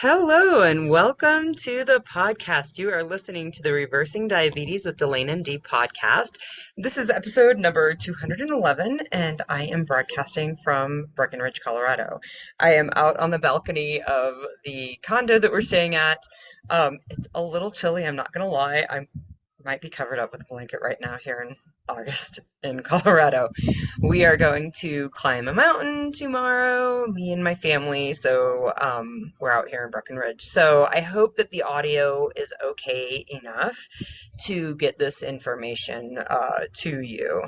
Hello and welcome to the podcast. You are listening to the Reversing Diabetes with Delane MD podcast. This is episode number 211, and I am broadcasting from Breckenridge, Colorado. I am out on the balcony of the condo that we're staying at. It's a little chilly, I'm not going to lie. I might be covered up with a blanket right now here in August in Colorado. We are going to climb a mountain tomorrow, me and my family. So we're out here in Breckenridge. So I hope that the audio is okay enough to get this information to you.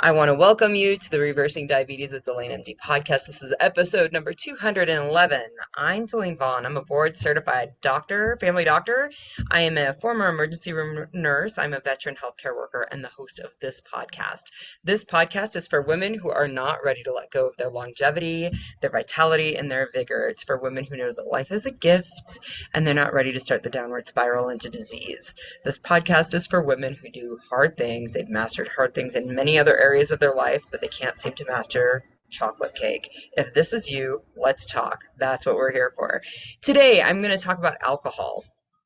I want to welcome you to the Reversing Diabetes with Delane MD podcast. This is episode number 211. I'm Delane Vaughn. I'm a board certified doctor, family doctor. I am a former emergency room nurse. I'm a veteran healthcare worker and the host of this podcast. This podcast is for women who are not ready to let go of their longevity, their vitality, and their vigor. It's for women who know that life is a gift and they're not ready to start the downward spiral into disease. This podcast is for women who do hard things. They've mastered hard things in many other areas of their life, but they can't seem to master chocolate cake. If this is you, let's talk. That's what we're here for. Today, I'm going to talk about alcohol.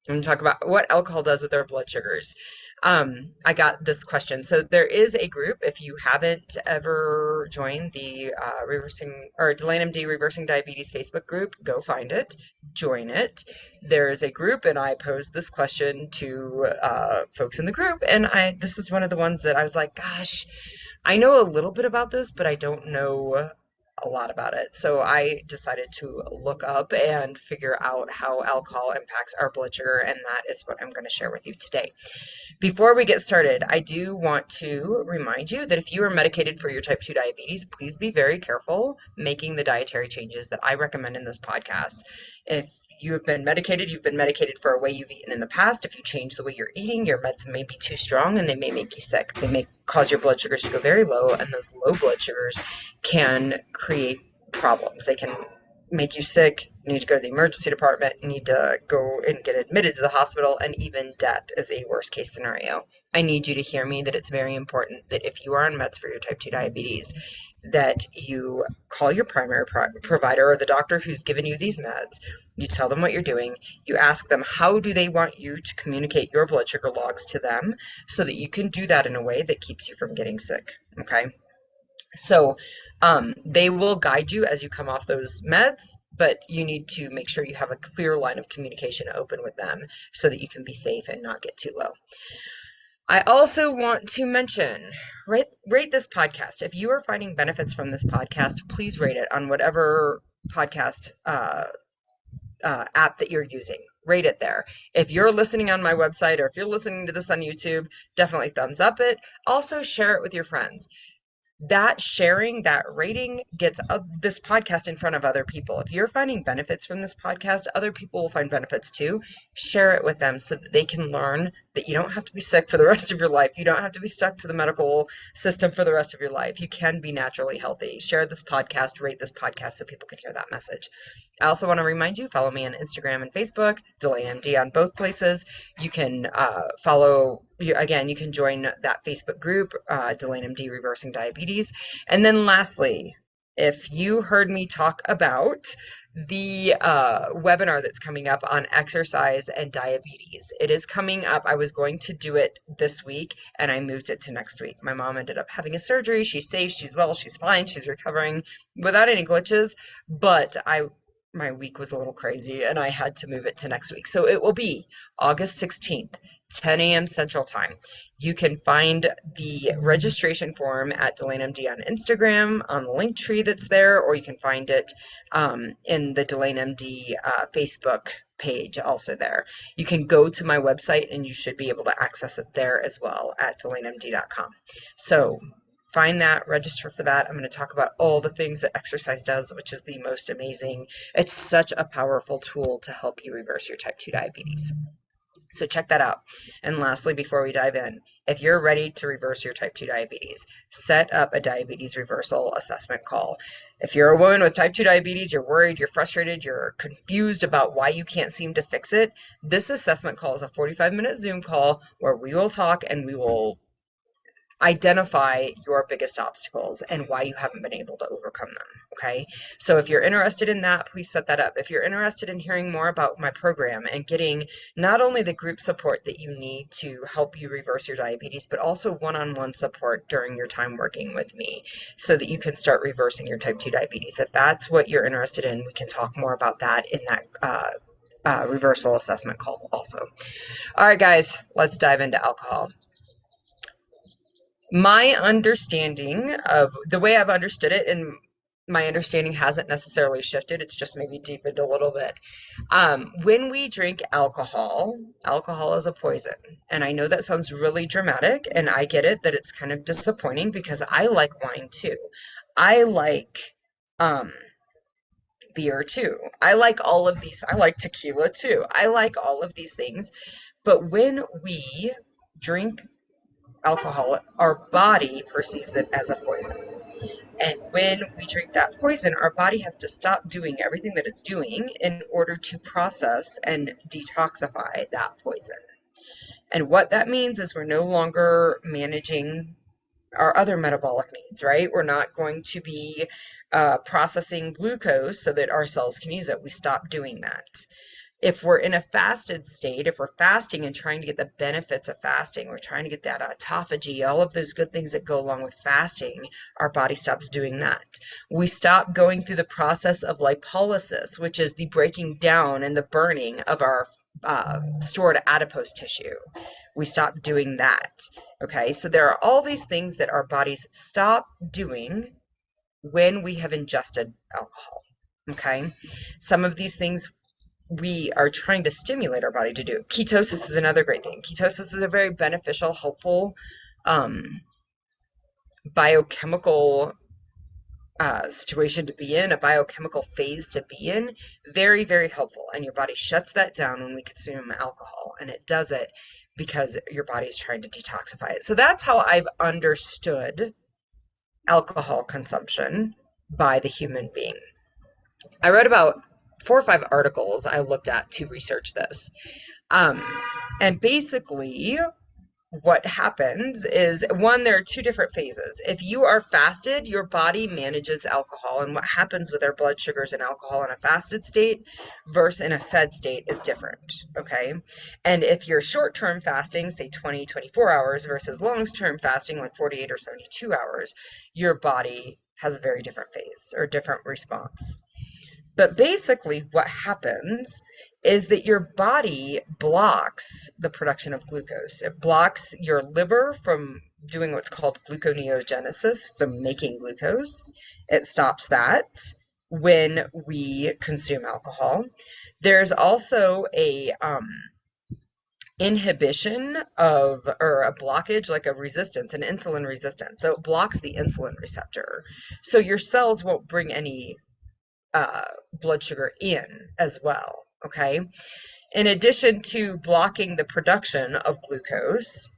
I'm going to talk about what alcohol does with our blood sugars. I got this question. So there is a group, if you haven't ever joined the Delane MD Reversing Diabetes Facebook group, go find it, join it. There is a group, and I posed this question to folks in the group, and this is one of the ones that I was like, gosh, I know a little bit about this, but I don't know a lot about it. So I decided to look up and figure out how alcohol impacts our blood sugar, and that is what I'm going to share with you today. Before we get started, I do want to remind you that if you are medicated for your type 2 diabetes, please be very careful making the dietary changes that I recommend in this podcast. If you have been medicated, you've been medicated for a way you've eaten in the past. If you change the way you're eating, your meds may be too strong and they may make you sick. They may cause your blood sugars to go very low, and those low blood sugars can create problems. They can make you sick. You need to go to the emergency department, you need to go and get admitted to the hospital, and even death is a worst case scenario. I need you to hear me that it's very important that if you are on meds for your type 2 diabetes, that you call your primary provider or the doctor who's given you these meds. You tell them what you're doing. You ask them how do they want you to communicate your blood sugar logs to them so that you can do that in a way that keeps you from getting sick. Okay? So they will guide you as you come off those meds, but you need to make sure you have a clear line of communication open with them so that you can be safe and not get too low. I also want to mention, rate this podcast. If you are finding benefits from this podcast, please rate it on whatever podcast app that you're using. Rate it there. If you're listening on my website or if you're listening to this on YouTube, definitely thumbs up it. Also share it with your friends. That sharing, that rating gets this podcast in front of other people. If you're finding benefits from this podcast, other people will find benefits too. Share it with them so that they can learn that you don't have to be sick for the rest of your life. You don't have to be stuck to the medical system for the rest of your life. You can be naturally healthy. Share this podcast, rate this podcast so people can hear that message. I also want to remind you, follow me on Instagram and Facebook, Delane MD on both places. You can you can join that Facebook group, Delane MD Reversing Diabetes. And then lastly, if you heard me talk about the webinar that's coming up on exercise and diabetes, it is coming up. I was going to do it this week and I moved it to next week. My mom ended up having a surgery. She's safe, she's well, she's fine, she's recovering without any glitches, but my week was a little crazy and I had to move it to next week. So it will be August 16th, 10 a.m. Central Time. You can find the registration form at Delane MD on Instagram on the link tree that's there, or you can find it in the Delane MD Facebook page also there. You can go to my website and you should be able to access it there as well at delanemd.com. So find that, register for that. I'm going to talk about all the things that exercise does, which is the most amazing. It's such a powerful tool to help you reverse your type 2 diabetes. So check that out. And lastly, before we dive in, if you're ready to reverse your type 2 diabetes, set up a diabetes reversal assessment call. If you're a woman with type 2 diabetes, you're worried, you're frustrated, you're confused about why you can't seem to fix it, this assessment call is a 45-minute Zoom call where we will talk and we will identify your biggest obstacles and why you haven't been able to overcome them. Okay. So if you're interested in that, please set that up. If you're interested in hearing more about my program and getting not only the group support that you need to help you reverse your diabetes, but also one-on-one support during your time working with me so that you can start reversing your type 2 diabetes. If that's what you're interested in, we can talk more about that in that reversal assessment call also. All right, guys, let's dive into alcohol. My understanding of the way I've understood it, and my understanding hasn't necessarily shifted, it's just maybe deepened a little bit. When we drink alcohol, alcohol is a poison. And I know that sounds really dramatic, and I get it that it's kind of disappointing because I like wine too. I like um, beer too. I like all of these. I like tequila too. I like all of these things. But when we drink alcohol, our body perceives it as a poison. And when we drink that poison, our body has to stop doing everything that it's doing in order to process and detoxify that poison. And what that means is we're no longer managing our other metabolic needs, right? We're not going to be processing glucose so that our cells can use it. We stop doing that. If we're in a fasted state, if we're fasting and trying to get the benefits of fasting, we're trying to get that autophagy, all of those good things that go along with fasting, our body stops doing that. We stop going through the process of lipolysis, which is the breaking down and the burning of our stored adipose tissue. We stop doing that. Okay, so there are all these things that our bodies stop doing when we have ingested alcohol. Okay, some of these things we are trying to stimulate our body to do. Ketosis is another great thing. Ketosis is a very beneficial, helpful biochemical situation to be in, a biochemical phase to be in. Very, very helpful. And your body shuts that down when we consume alcohol. And it does it because your body is trying to detoxify it. So that's how I've understood alcohol consumption by the human being. I read about 4 or 5 articles I looked at to research this. And basically, what happens is, one, there are 2 different phases. If you are fasted, your body manages alcohol, and what happens with our blood sugars and alcohol in a fasted state versus in a fed state is different, okay? And if you're short-term fasting, say 20, 24 hours versus long-term fasting, like 48 or 72 hours, your body has a very different phase or different response. But basically what happens is that your body blocks the production of glucose. It blocks your liver from doing what's called gluconeogenesis, so making glucose. It stops that when we consume alcohol. There's also a inhibition of, or a blockage, like a resistance, an insulin resistance. So it blocks the insulin receptor. So your cells won't bring any blood sugar in as well, okay? In addition to blocking the production of glucose,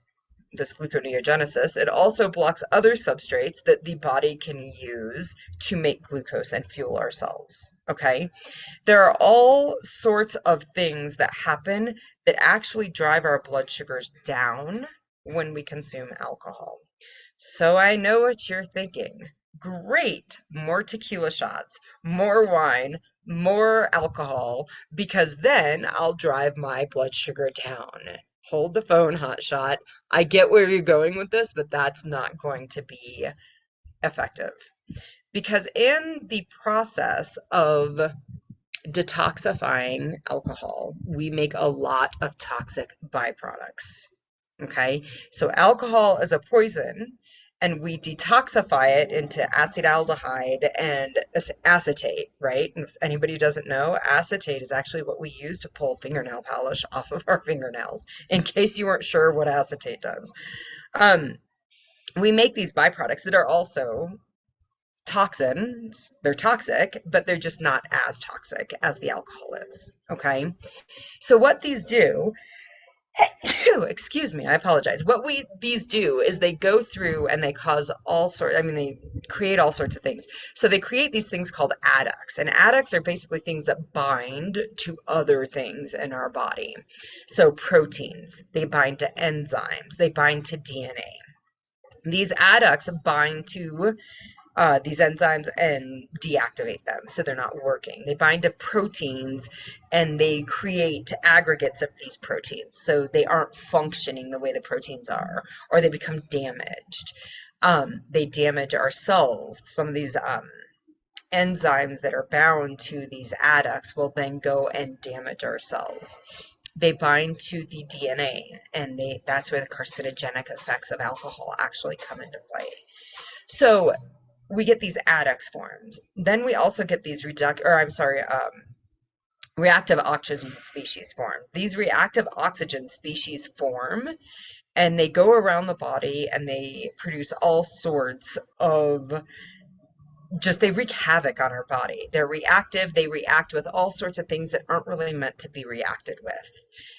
this gluconeogenesis, it also blocks other substrates that the body can use to make glucose and fuel our cells, okay? There are all sorts of things that happen that actually drive our blood sugars down when we consume alcohol. So I know what you're thinking. Great, more tequila shots, more wine, more alcohol, because then I'll drive my blood sugar down. Hold the phone, hotshot. I get where you're going with this, but that's not going to be effective. Because in the process of detoxifying alcohol, we make a lot of toxic byproducts. Okay, so alcohol is a poison, and we detoxify it into acetaldehyde and acetate, right? And if anybody doesn't know, acetate is actually what we use to pull fingernail polish off of our fingernails, in case you weren't sure what acetate does. We make these byproducts that are also toxins. They're toxic, but they're just not as toxic as the alcohol is, okay? So what these do, excuse me, I apologize. What these do is they go through and they cause all sorts, they create all sorts of things. So they create these things called adducts, and adducts are basically things that bind to other things in our body. So proteins, they bind to enzymes, they bind to DNA. These adducts bind to these enzymes and deactivate them, so they're not working. They bind to proteins and they create aggregates of these proteins, so they aren't functioning the way the proteins are, or they become damaged. They damage our cells. Some of these enzymes that are bound to these adducts will then go and damage our cells. They bind to the DNA, and that's where the carcinogenic effects of alcohol actually come into play. So we get these adduct forms. Then we also get these reactive oxygen species form. These reactive oxygen species form, and they go around the body and they produce all sorts of they wreak havoc on our body. They're reactive. They react with all sorts of things that aren't really meant to be reacted with.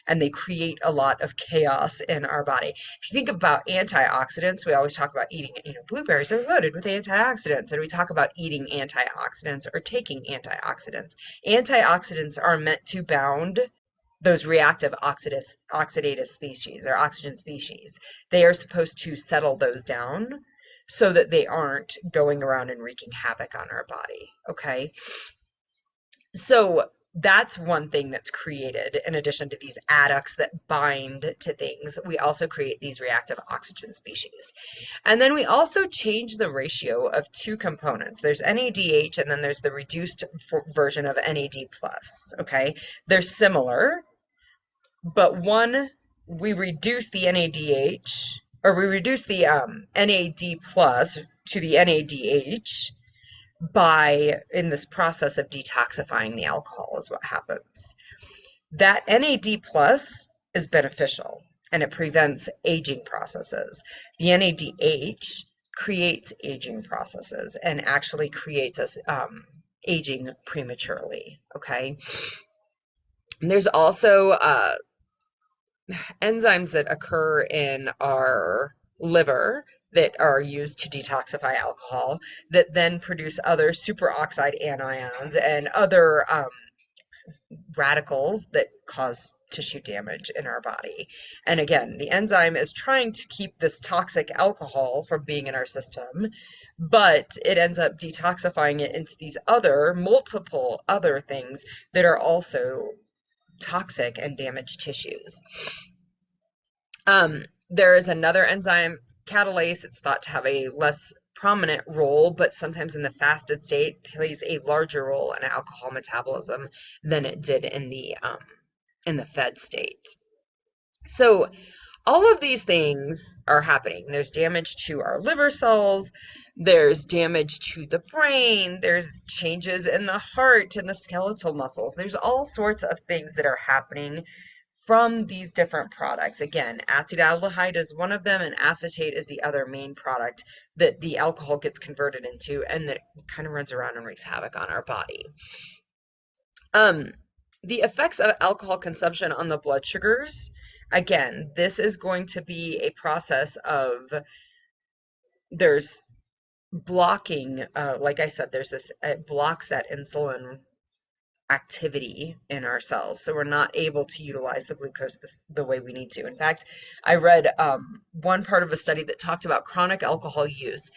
And they create a lot of chaos in our body. If you think about antioxidants, we always talk about eating, blueberries are loaded with antioxidants. And we talk about eating antioxidants or taking antioxidants. Antioxidants are meant to bound those reactive oxidative species or oxygen species. They are supposed to settle those down so that they aren't going around and wreaking havoc on our body. Okay. So that's one thing that's created in addition to these adducts that bind to things. We also create these reactive oxygen species. And then we also change the ratio of two components. There's NADH and then there's the reduced version of NAD+. Okay. They're similar, but we reduce the NADH, or we reduce the NAD plus to the NADH in this process of detoxifying the alcohol is what happens. That NAD plus is beneficial and it prevents aging processes. The NADH creates aging processes and actually creates us aging prematurely. Okay. And there's also enzymes that occur in our liver that are used to detoxify alcohol that then produce other superoxide anions and other radicals that cause tissue damage in our body. And again, the enzyme is trying to keep this toxic alcohol from being in our system, but it ends up detoxifying it into these multiple other things that are also toxic and damage tissues. There is another enzyme, catalase. It's thought to have a less prominent role, but sometimes in the fasted state plays a larger role in alcohol metabolism than it did in the fed state. So all of these things are happening. There's damage to our liver cells. There's damage to the brain. There's changes in the heart and the skeletal muscles. There's all sorts of things that are happening from these different products. Again, acetaldehyde is one of them, and acetate is the other main product that the alcohol gets converted into and that kind of runs around and wreaks havoc on our body. The effects of alcohol consumption on the blood sugars, again, this is going to be a process of there's blocking, like I said, it blocks that insulin activity in our cells, so we're not able to utilize the glucose the way we need to. In fact, I read one part of a study that talked about chronic alcohol use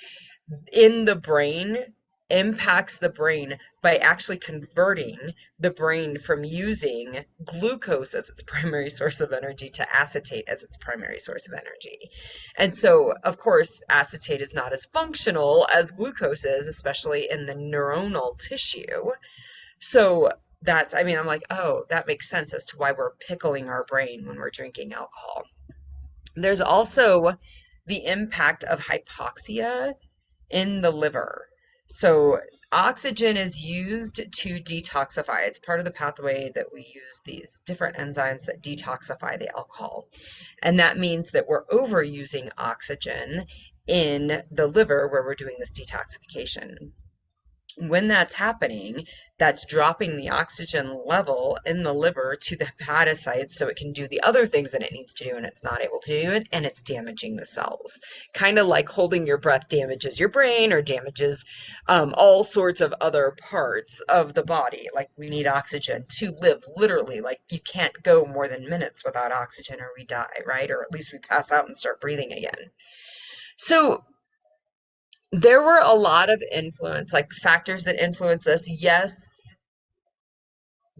in the brain impacts the brain by actually converting the brain from using glucose as its primary source of energy to acetate as its primary source of energy. And so, of course, acetate is not as functional as glucose is, especially in the neuronal tissue. So I'm like, oh, that makes sense as to why we're pickling our brain when we're drinking alcohol. There's also the impact of hypoxia in the liver. So oxygen is used to detoxify. It's part of the pathway that we use these different enzymes that detoxify the alcohol. And that means that we're overusing oxygen in the liver where we're doing this detoxification. When that's happening, that's dropping the oxygen level in the liver to the hepatocytes so it can do the other things that it needs to do, and it's not able to do it, and it's damaging the cells. Kind of like holding your breath damages your brain or damages all sorts of other parts of the body. Like we need oxygen to live, literally. Like you can't go more than minutes without oxygen or we die, right? Or at least we pass out and start breathing again. So there were a lot of influence, like factors that influence this. Yes,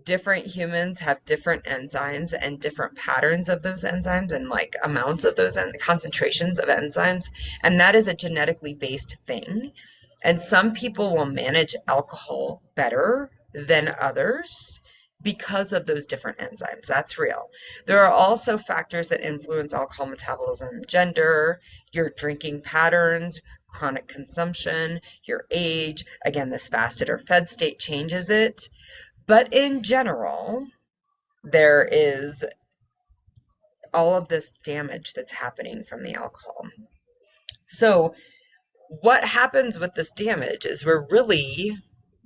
different humans have different enzymes and different patterns of those enzymes and like amounts of those and concentrations of enzymes. And that is a genetically based thing. And some people will manage alcohol better than others because of those different enzymes. That's real. There are also factors that influence alcohol metabolism: gender, your drinking patterns, chronic consumption, your age. Again, this fasted or fed state changes it. But in general, there is all of this damage that's happening from the alcohol. So, what happens with this damage is we're really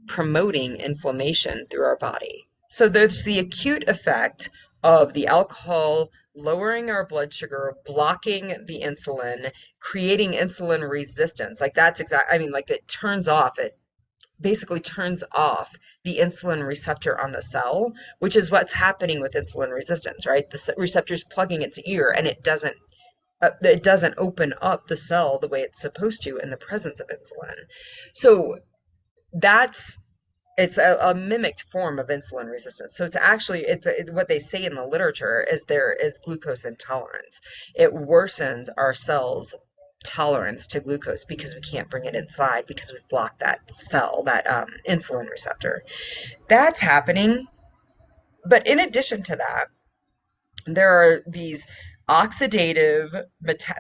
promoting inflammation through our body. So, there's the acute effect of the alcohol lowering our blood sugar, blocking the insulin, creating insulin resistance. Like that's exactly, I mean, like it turns off, it basically turns off the insulin receptor on the cell, which is what's happening with insulin resistance, right? The receptor's plugging its ear and it doesn't open up the cell the way it's supposed to in the presence of insulin. So that's it's a mimicked form of insulin resistance. So it's actually what they say in the literature is there is glucose intolerance. It worsens our cells tolerance to glucose because we can't bring it inside because we've blocked that cell, that insulin receptor. That's happening. But in addition to that, there are these oxidative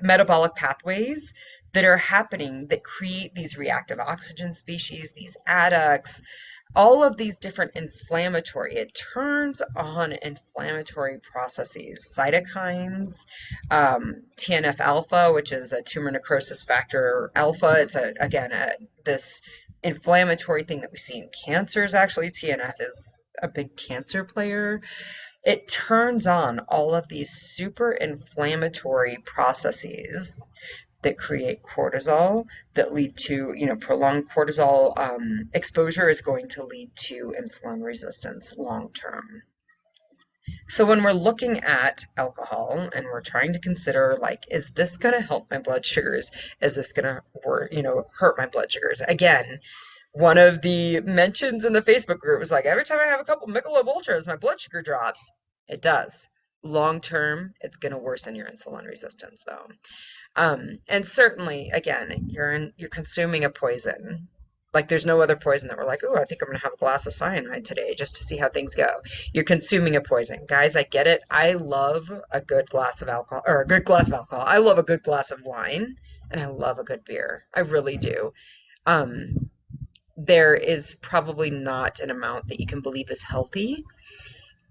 metabolic pathways that are happening that create these reactive oxygen species, these adducts, all of these different inflammatory, it turns on inflammatory processes, cytokines, TNF alpha, which is a tumor necrosis factor alpha. It's this inflammatory thing that we see in cancers. Actually, TNF is a big cancer player. It turns on all of these super inflammatory processes that create cortisol that lead to, prolonged cortisol exposure is going to lead to insulin resistance long term. So when we're looking at alcohol and we're trying to consider, like, is this going to help my blood sugars? Is this going to, hurt my blood sugars? Again, one of the mentions in the Facebook group was like, every time I have a couple Michelob Ultras, my blood sugar drops. It does. Long term, it's going to worsen your insulin resistance, though. And certainly, again, you're consuming a poison. Like there's no other poison that we're like, oh, I think I'm gonna have a glass of cyanide today just to see how things go. You're consuming a poison. Guys, I get it. I love a good glass of alcohol, or a good glass of alcohol. I love a good glass of wine, and I love a good beer. I really do. Um, there is probably not an amount that you can believe is healthy.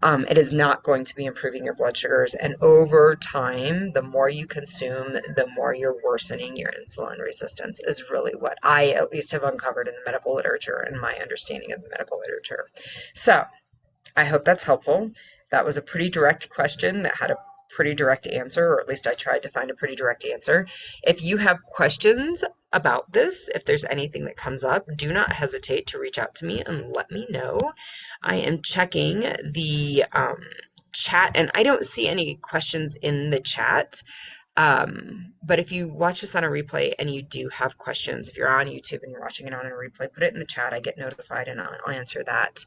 It is not going to be improving your blood sugars. And over time, the more you consume, the more you're worsening your insulin resistance, is really what I at least have uncovered in the medical literature and my understanding of the medical literature. So I hope that's helpful. That was a pretty direct question that had a pretty direct answer, or at least I tried to find a pretty direct answer. If you have questions about this, if there's anything that comes up, do not hesitate to reach out to me and let me know. I am checking the chat and I don't see any questions in the chat. But if you watch this on a replay and you do have questions, if you're on YouTube and you're watching it on a replay, put it in the chat. I get notified and I'll answer that.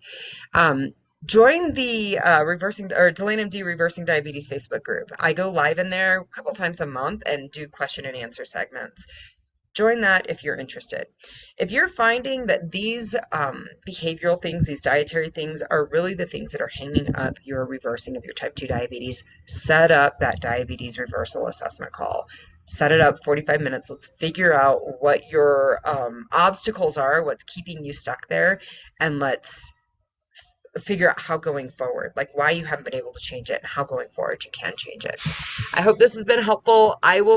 Join the Delane MD Reversing Diabetes Facebook group. I go live in there a couple times a month and do question and answer segments. Join that if you're interested. If you're finding that these behavioral things, these dietary things are really the things that are hanging up your reversing of your type 2 diabetes, set up that diabetes reversal assessment call. Set it up 45 minutes. Let's figure out what your obstacles are, what's keeping you stuck there, and let's figure out how going forward, like why you haven't been able to change it and how going forward you can change it. I hope this has been helpful. I will